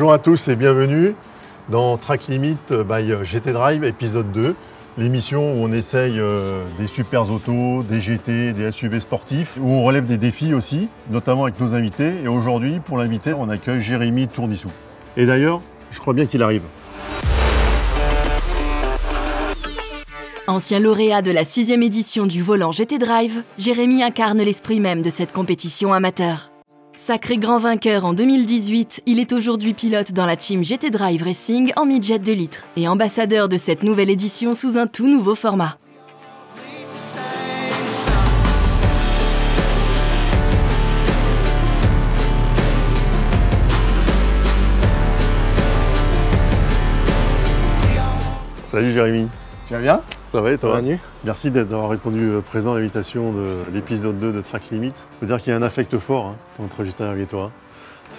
Bonjour à tous et bienvenue dans Track Limit by GT Drive épisode 2. L'émission où on essaye des super autos, des GT, des SUV sportifs, où on relève des défis aussi, notamment avec nos invités. Et aujourd'hui, pour l'invité, on accueille Jérémy Tourdissou. Et d'ailleurs, je crois bien qu'il arrive. Ancien lauréat de la 6e édition du volant GT Drive, Jérémy incarne l'esprit même de cette compétition amateur. Sacré grand vainqueur en 2018, il est aujourd'hui pilote dans la team GT Drive Racing en mid-jet 2 litres et ambassadeur de cette nouvelle édition sous un tout nouveau format. Salut Jérémy. Tu vas bien? Ça va et toi? Bienvenue. Merci d'avoir répondu présent à l'invitation de l'épisode 2 de Track Limit. Il faut dire qu'il y a un affect fort entre GT Drive et toi.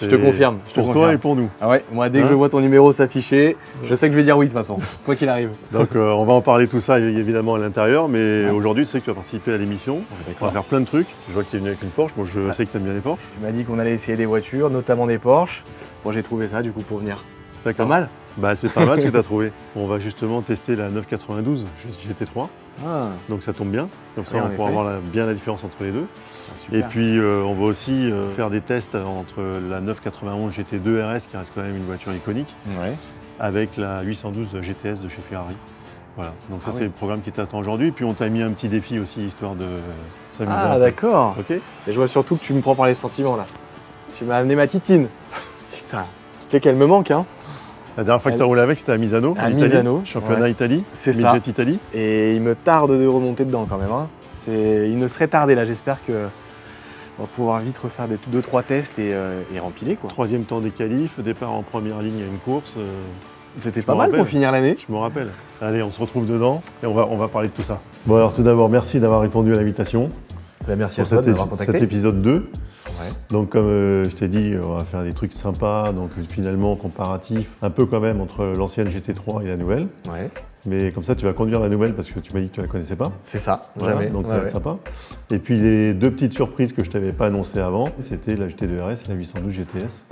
Je te confirme. Pour toi et pour nous. Ah ouais, moi dès que je vois ton numéro s'afficher, je sais que je vais dire oui de toute façon, quoi qu'il arrive. Donc on va en parler tout ça évidemment à l'intérieur, mais aujourd'hui tu sais que tu vas participer à l'émission. On va faire plein de trucs. Je vois que tu es venu avec une Porsche, bon je sais que tu aimes bien les Porsche. Tu m'as dit qu'on allait essayer des voitures, notamment des Porsche. Bon j'ai trouvé ça du coup pour venir. Pas mal? Bah c'est pas mal ce que tu as trouvé. On va justement tester la 992 GT3. Ah. Donc ça tombe bien, comme ça Oui, on pourra voir bien la différence entre les deux. Super. Et puis on va aussi faire des tests entre la 991 GT2 RS qui reste quand même une voiture iconique, Ouais. avec la 812 GTS de chez Ferrari. Voilà, donc ça Ah c'est oui. le programme qui t'attend aujourd'hui. Puis on t'a mis un petit défi aussi, histoire de s'amuser. un Ah peu. d'accord. Ok. Et je vois surtout que tu me prends par les sentiments là. Tu m'as amené ma titine. Putain, tu sais qu'elle me manque hein. La dernière fois que tu as roulé avec, c'était à Misano, À en Italie, Misano, championnat ouais. Italie, C'est ça. Mid-Jet Italie. Et il me tarde de remonter dedans quand même. Hein. Il ne serait tardé là, j'espère que on va pouvoir vite refaire 2-3 tests et rempiler quoi. Troisième temps des qualifs, départ en première ligne à une course. C'était Je pas me mal rappelle. pour finir l'année. Je me rappelle. Allez, on se retrouve dedans et on va parler de tout ça. Bon alors tout d'abord, merci d'avoir répondu à l'invitation Merci à pour toi de m'avoir cet contacté. épisode 2. Ouais. Donc comme je t'ai dit, on va faire des trucs sympas, donc finalement comparatifs, un peu quand même entre l'ancienne GT3 et la nouvelle. Ouais, Mais comme ça, tu vas conduire la nouvelle parce que tu m'as dit que tu la connaissais pas. c'est ça, Voilà, jamais. donc ça Ouais, va être ouais. sympa. Et puis les deux petites surprises que je t'avais pas annoncées avant, c'était la GT2 RS et la 812 GTS.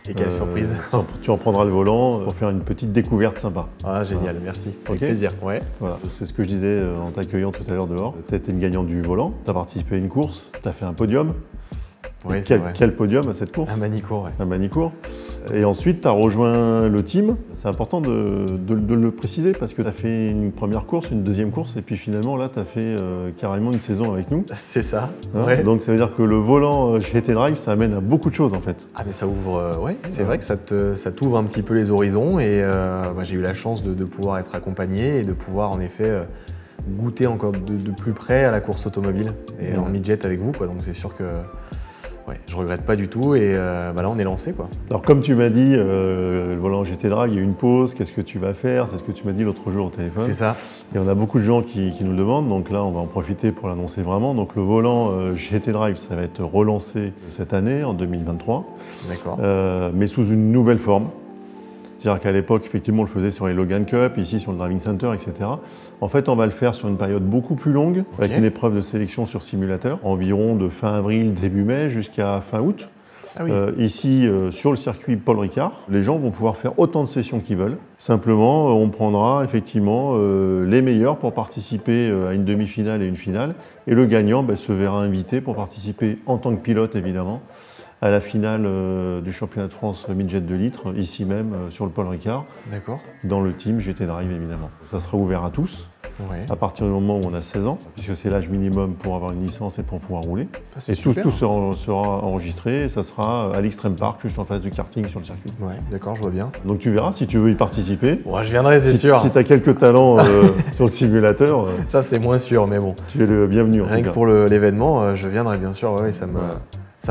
Et quelle surprise. Tu en prendras le volant pour faire une petite découverte sympa. Ah, génial, merci. Avec Ok. plaisir. Ouais. Voilà, c'est ce que je disais en t'accueillant tout à l'heure dehors. Tu as été une gagnante du volant, tu as participé à une course, tu as fait un podium. Ouais, c'est vrai. Quel podium à cette course? Un Manicourt, ouais. Un Manicourt. Et ensuite, tu as rejoint le team. C'est important de le préciser parce que tu as fait une première course, une deuxième course, et puis finalement, là, tu as fait carrément une saison avec nous. C'est ça. Hein. Ouais. Donc ça veut dire que le volant GT Drive, ça amène à beaucoup de choses en fait. Ah mais ça ouvre, ouais, c'est vrai que ça t'ouvre un petit peu les horizons et moi, j'ai eu la chance de pouvoir être accompagné et de pouvoir en effet goûter encore de plus près à la course automobile et en mid-jet avec vous quoi. Donc c'est sûr que ouais, je regrette pas du tout et là on est lancé quoi. Alors comme tu m'as dit, le volant GT Drive, il y a une pause, qu'est-ce que tu vas faire? C'est ce que tu m'as dit l'autre jour au téléphone. C'est ça. Et on a beaucoup de gens qui nous le demandent, donc là on va en profiter pour l'annoncer vraiment. Donc le volant GT Drive, ça va être relancé cette année, en 2023, D'accord. mais sous une nouvelle forme. C'est-à-dire qu'à l'époque, effectivement, on le faisait sur les Logan Cup, ici sur le Driving Center, etc. En fait, on va le faire sur une période beaucoup plus longue, avec une épreuve de sélection sur simulateur, environ de fin avril, début mai, jusqu'à fin août. Ah oui. Ici, sur le circuit Paul Ricard, les gens vont pouvoir faire autant de sessions qu'ils veulent. Simplement, on prendra effectivement les meilleurs pour participer à une demi-finale et une finale. Et le gagnant se verra invité pour participer en tant que pilote, évidemment, à la finale du championnat de France mid-jet 2 litres, ici même, sur le Paul Ricard, D'accord. dans le team GT Drive, évidemment. Ça sera ouvert à tous, Ouais. à partir du moment où on a 16 ans, puisque c'est l'âge minimum pour avoir une licence et pour pouvoir rouler. Ah, c'est Et tout super. sera enregistré, et ça sera à l'Extreme Park, juste en face du karting sur le circuit. Ouais, d'accord, je vois bien. Donc tu verras, si tu veux y participer, Ouais, je viendrai, c'est si, sûr. si tu as quelques talents sur le simulateur, Ça c'est moins sûr, mais bon. tu es le bienvenu en Rien tout que cas. pour l'événement, je viendrai bien sûr, ouais, ça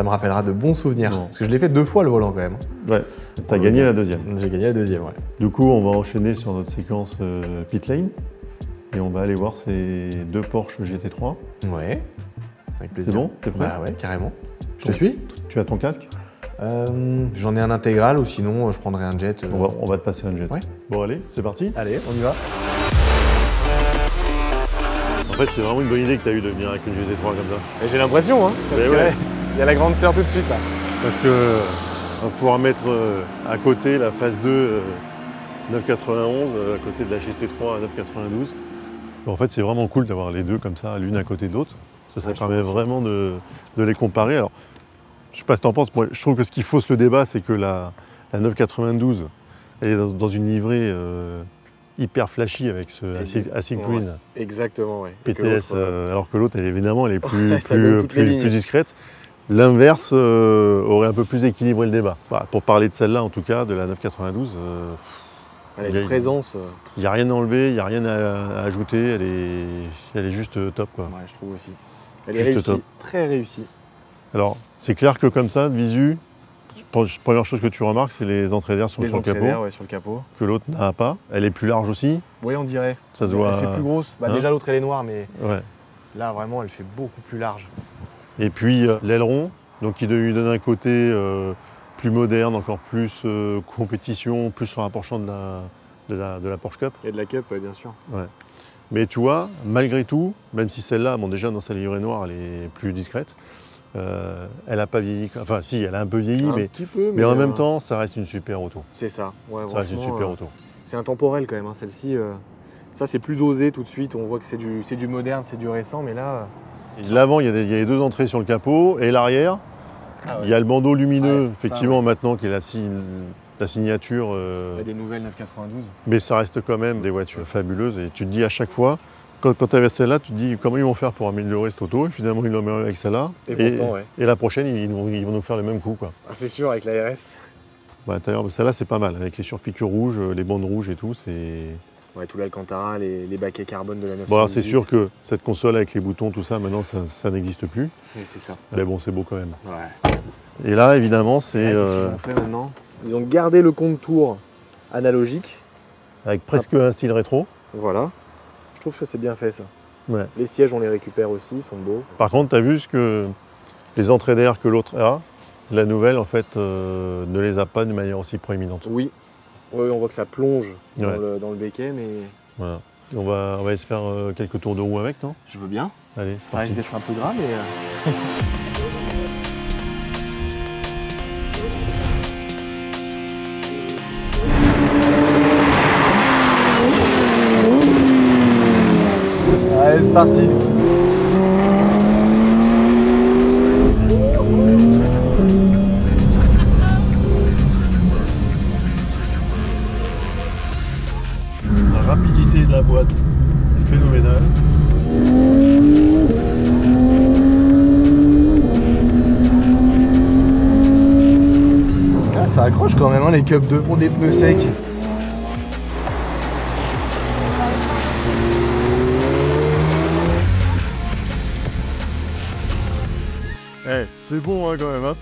me rappellera de bons souvenirs. Bon. Parce que je l'ai fait 2 fois le volant quand même. Ouais, tu as gagné la deuxième. J'ai gagné la deuxième, ouais. Du coup, on va enchaîner sur notre séquence pit lane, et on va aller voir ces deux Porsche GT3. Ouais, avec plaisir. C'est bon? T'es prêt? Bah ouais, carrément. Je te suis. Tu as ton casque? J'en ai un intégral ou sinon je prendrai un jet. On va te passer un jet. Ouais. Bon allez, c'est parti. Allez, on y va. En fait, c'est vraiment une bonne idée que tu as eu de venir avec une GT3 comme ça. Et j'ai l'impression, hein, parce Mais que ouais. il y a la grande sœur tout de suite là. Parce que On va pouvoir mettre à côté la phase 2 991 à côté de la GT3 à 992. En fait, c'est vraiment cool d'avoir les deux comme ça, l'une à côté de l'autre. Ça permet vraiment de les comparer. Alors, je ne sais pas ce que tu en penses, moi je trouve que ce qui fausse le débat, c'est que la 992, elle est dans une livrée hyper flashy avec ce Acid Green. Exactement, oui. PTS, alors que l'autre, évidemment, elle est plus discrète. L'inverse aurait un peu plus équilibré le débat. Voilà, pour parler de celle-là, en tout cas, de la 992, elle a une présence. Il n'y a rien à enlever, il n'y a rien à ajouter, elle est juste top, quoi. Ouais, je trouve aussi. Elle est réussie, top. Très réussie. Alors, c'est clair que comme ça, de visu, première chose que tu remarques, c'est les entrées d'air sur le capot. Ouais, sur le capot. Que l'autre n'a pas. Elle est plus large aussi. Oui, on dirait. Ça se voit. Elle fait plus grosse. Bah, déjà, l'autre, elle est noire, mais ouais. Là, vraiment, elle fait beaucoup plus large. Et puis, l'aileron, donc qui lui donne un côté plus moderne, encore plus compétition, plus se rapprochant de la Porsche Cup. Et de la Cup, bien sûr. Ouais. Mais tu vois, malgré tout, même si celle-là, bon, déjà dans sa livrée noire, elle est plus discrète, elle n'a pas vieilli. Enfin, si, elle a un peu vieilli, mais en même temps, ça reste une super auto. C'est ça. Ouais, ça reste une super auto. C'est intemporel quand même, hein, celle-ci. Ça, c'est plus osé tout de suite. On voit que c'est du moderne, c'est du récent, mais là. L'avant, il y a les deux entrées sur le capot, et l'arrière, il y a le bandeau lumineux, effectivement, maintenant, qui est la signature. Il y a des nouvelles 992. Mais ça reste quand même des voitures fabuleuses, et tu te dis à chaque fois, quand tu avais celle-là, tu te dis comment ils vont faire pour améliorer cette auto, et finalement ils l'ont avec celle-là. Et la prochaine, ils vont nous faire le même coup, quoi. Ah, c'est sûr, avec la RS. Bah, d'ailleurs, celle-là, c'est pas mal, avec les surpiqûres rouges, les bandes rouges et tout, c'est... Ouais, tout l'Alcantara, les baquets carbone de la 918. Bon, alors c'est sûr que cette console avec les boutons, tout ça, maintenant, ça n'existe plus. Oui, c'est ça. Mais bon, c'est beau quand même. Ouais. Et là, évidemment, c'est... Qu'est-ce qu'ils ont fait maintenant ? Ils ont gardé le contour analogique. Avec presque un style rétro. Voilà. Je trouve que c'est bien fait, ça. Ouais. Les sièges, on les récupère aussi, ils sont beaux. Par contre, tu as vu que les entrées d'air que l'autre a, la nouvelle, en fait, ne les a pas de manière aussi proéminente. Oui. Oui, on voit que ça plonge dans le béquet, mais... Voilà. On va essayer de faire quelques tours de roue avec, non ? Je veux bien. Allez, ça risque d'être un peu gras, mais... Allez, c'est parti. La rapidité de la boîte est phénoménale. Ah, ça accroche quand même, hein, les Cup 2 pour des pneus secs. Eh, c'est bon hein, quand même. Hein.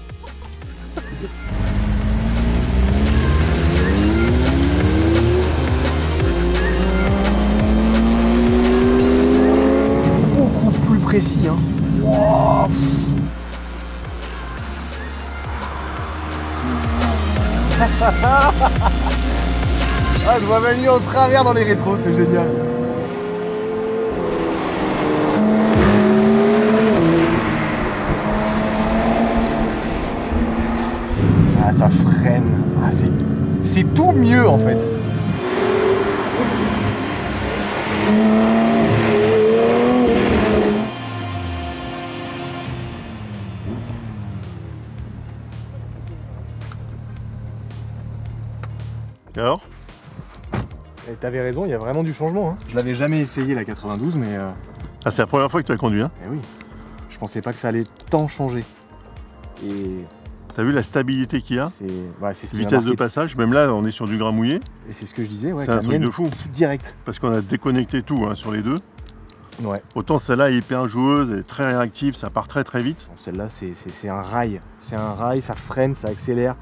C'est beaucoup plus précis. Hein. Wow. Ah, je vois Manu en travers dans les rétros, c'est génial. Ah, ça freine. Ah, c'est tout mieux en fait. Alors ? Et t'avais raison, il y a vraiment du changement. Hein. Je l'avais jamais essayé la 92, mais... Ah, c'est la première fois que tu as conduit, hein ? Eh oui. Je pensais pas que ça allait tant changer. Et... T'as vu la stabilité qu'il y a ? C'est ce vitesse de passage, même là on est sur du grain mouillé. Et c'est ce que je disais, ouais, c'est un truc de fou. Direct. Parce qu'on a déconnecté tout hein, sur les deux. Ouais. Autant celle-là est hyper joueuse, elle est très réactive, ça part très très vite. Celle-là c'est un rail. C'est un rail, ça freine, ça accélère,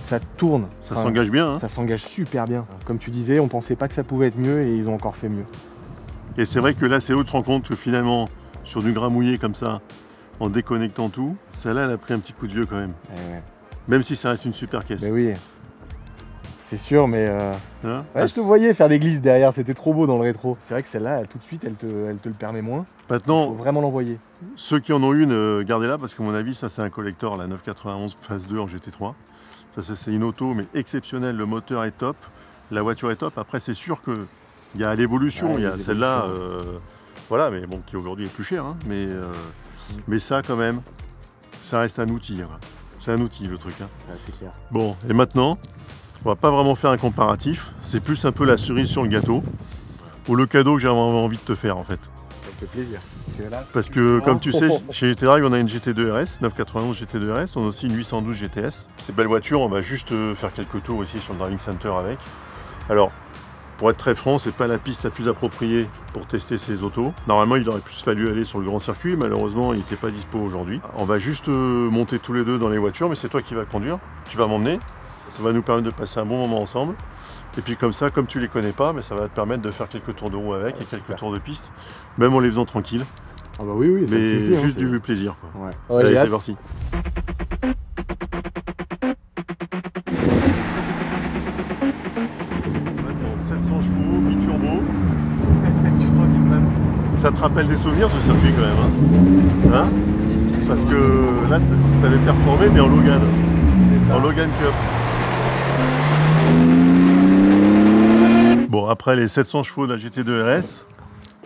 ça tourne. Ça s'engage bien. Hein. Ça s'engage super bien. Comme tu disais, on pensait pas que ça pouvait être mieux et ils ont encore fait mieux. Et c'est vrai que là c'est où tu te rends compte que finalement sur du grain mouillé comme ça, en déconnectant tout, celle-là elle a pris un petit coup de vieux quand même. Ouais. Même si ça reste une super caisse. Mais oui, c'est sûr, mais hein ouais, je te voyais faire des glisses derrière, c'était trop beau dans le rétro. C'est vrai que celle-là, tout de suite, elle te le permet moins. Maintenant, il faut vraiment l'envoyer. Ceux qui en ont une, gardez-la parce qu'à mon avis, ça c'est un collector, la 991 phase 2 en GT3. C'est une auto mais exceptionnelle, le moteur est top, la voiture est top. Après c'est sûr qu'il y a l'évolution, il y a celle-là, voilà, mais bon, qui aujourd'hui est plus chère, hein, mais ça quand même, ça reste un outil. Hein. C'est un outil le truc. Hein. Ouais, c'est clair. Bon, et maintenant, on va pas vraiment faire un comparatif, c'est plus un peu la cerise sur le gâteau, ou le cadeau que j'avais envie de te faire en fait. Ça me fait plaisir. Parce que comme tu sais, chez GT Drive, on a une GT2 RS, 991 GT2 RS, on a aussi une 812 GTS. Ces belles voitures, on va juste faire quelques tours ici sur le Driving Center avec. Alors, pour être très franc, c'est pas la piste la plus appropriée pour tester ces autos. Normalement, il aurait plus fallu aller sur le grand circuit, malheureusement, il n'était pas dispo aujourd'hui. On va juste monter tous les deux dans les voitures, mais c'est toi qui vas conduire, tu vas m'emmener. Ça va nous permettre de passer un bon moment ensemble. Et puis comme ça, comme tu les connais pas, mais ça va te permettre de faire quelques tours de roue avec et quelques tours de piste, même en les faisant tranquilles. Ah bah oui, ça mais suffit, juste hein, du plaisir. Quoi. Ouais. Allez, c'est parti. Maintenant, 700 chevaux, mi-turbo. Tu sens qu'il se passe. Ça te rappelle des souvenirs ce circuit quand même, hein, Ici, parce que là, tu avais performé, mais en Logan. C'est ça. En Logan Cup. Bon, après les 700 chevaux de la GT2 RS,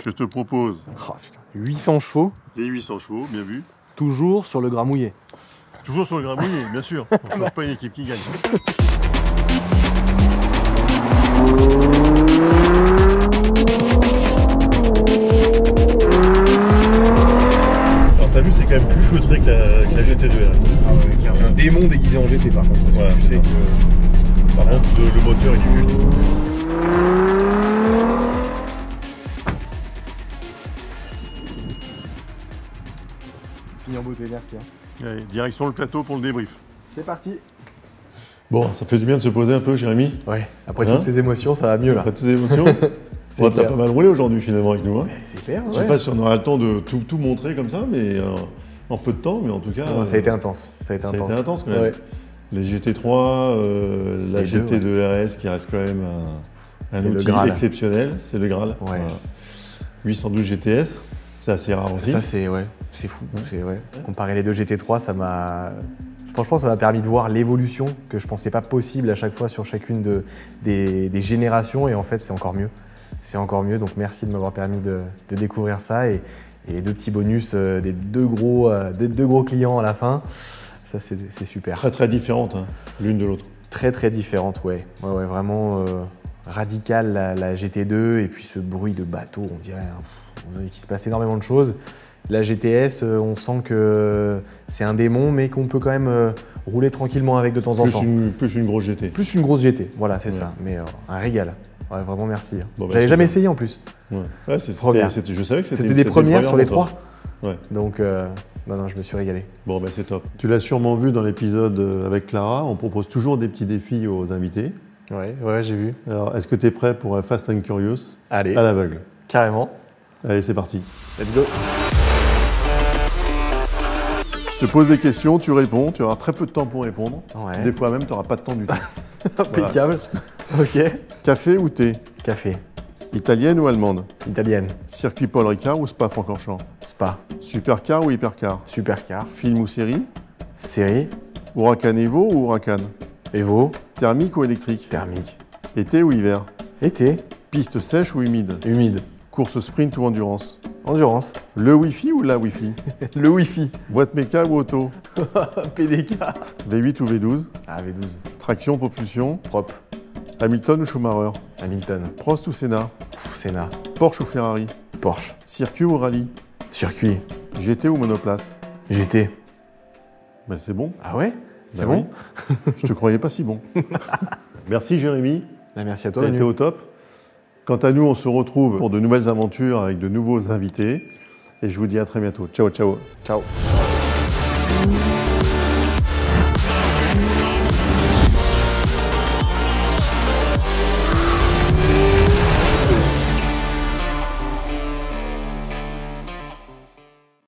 je te propose... Oh, putain. 800 chevaux. Les 800 chevaux, bien vu. Toujours sur le gras mouillé. Toujours sur le gras mouillé, bien sûr. On ne change pas une équipe qui gagne. Alors t'as vu, c'est quand même plus feutré que la GT2 RS. Ah ouais, c'est un démon déguisé en GT par contre. Voilà, tu sais que... Par contre, le moteur il est juste... Fini en beauté, merci. Hein. Allez, direction le plateau pour le débrief. C'est parti. Bon, ça fait du bien de se poser un peu, Jérémy. Ouais, après Hein toutes ces émotions, ça va mieux là. Après toutes ces émotions. C'est Bon, t'as clair. pas mal roulé aujourd'hui finalement avec nous. Hein. Mais c'est clair, Je sais ouais. pas si on aura le temps de tout montrer comme ça, mais en peu de temps, mais en tout cas. Non, ça a été intense. Ça a été intense. Quand même. Ouais. Les GT3, la Les deux, GT2 RS qui reste quand même un C'est le outil Graal. exceptionnel, c'est le Graal. Ouais. Voilà. 812 GTS, c'est assez rare aussi. Ça c'est fou. C'est Comparer les deux GT3, ça m'a. Franchement, ça m'a permis de voir l'évolution que je pensais pas possible à chaque fois sur chacune des générations, et en fait c'est encore mieux. C'est encore mieux, donc merci de m'avoir permis de découvrir ça, et les deux petits bonus des deux gros clients à la fin, ça c'est super. Très très différente hein, l'une de l'autre. Très très différente, ouais. Ouais, vraiment radicale la GT2, et puis ce bruit de bateau, on dirait qu'il se passe énormément de choses. La GTS, on sent que c'est un démon, mais qu'on peut quand même rouler tranquillement avec de temps en temps. Plus une grosse GT. Plus une grosse GT, voilà, c'est Ouais. ça. Mais un régal. Ouais, vraiment merci. Bon, bah, J'avais super. jamais essayé en plus. Ouais. Ouais, je savais que C'était des premières sur les pour toi. trois. Ouais. Donc, non, je me suis régalé. Bon, bah, c'est top. Tu l'as sûrement vu dans l'épisode avec Clara, on propose toujours des petits défis aux invités. Ouais, j'ai vu. Alors, est-ce que tu es prêt pour un Fast and Curious Allez, à l'aveugle? carrément. Allez, c'est parti. Let's go. Je te pose des questions, tu réponds, tu auras très peu de temps pour répondre. Ouais. Des fois même, tu n'auras pas de temps du tout. Impeccable. Ok. Café ou thé? Café. Italienne ou allemande? Italienne. Circuit Paul Ricard ou Spa-Francorchamps? Spa. Supercar ou hypercar? Supercar. Film ou série? Série. Huracan Evo ou Huracan? Evo. Thermique ou électrique? Thermique. Été ou hiver? Été. Piste sèche ou humide? Humide. Course sprint ou endurance? Endurance. Le Wi-Fi ou la Wi-Fi? Le Wi-Fi. Boîte méca ou auto? PDK. V8 ou V12? Ah, V12. Traction, propulsion? Propre. Hamilton ou Schumacher? Hamilton. Prost ou Senna? Senna. Porsche ou Ferrari? Porsche. Circuit ou rallye? Circuit. GT ou monoplace? GT. Ben c'est bon. Ah ouais? C'est Bah bon? oui. Je te croyais pas si bon. Merci Jérémy, Bah, merci à tu toi, as été Manu. au top. Quant à nous, on se retrouve pour de nouvelles aventures avec de nouveaux invités. Et je vous dis à très bientôt. Ciao, ciao. Ciao.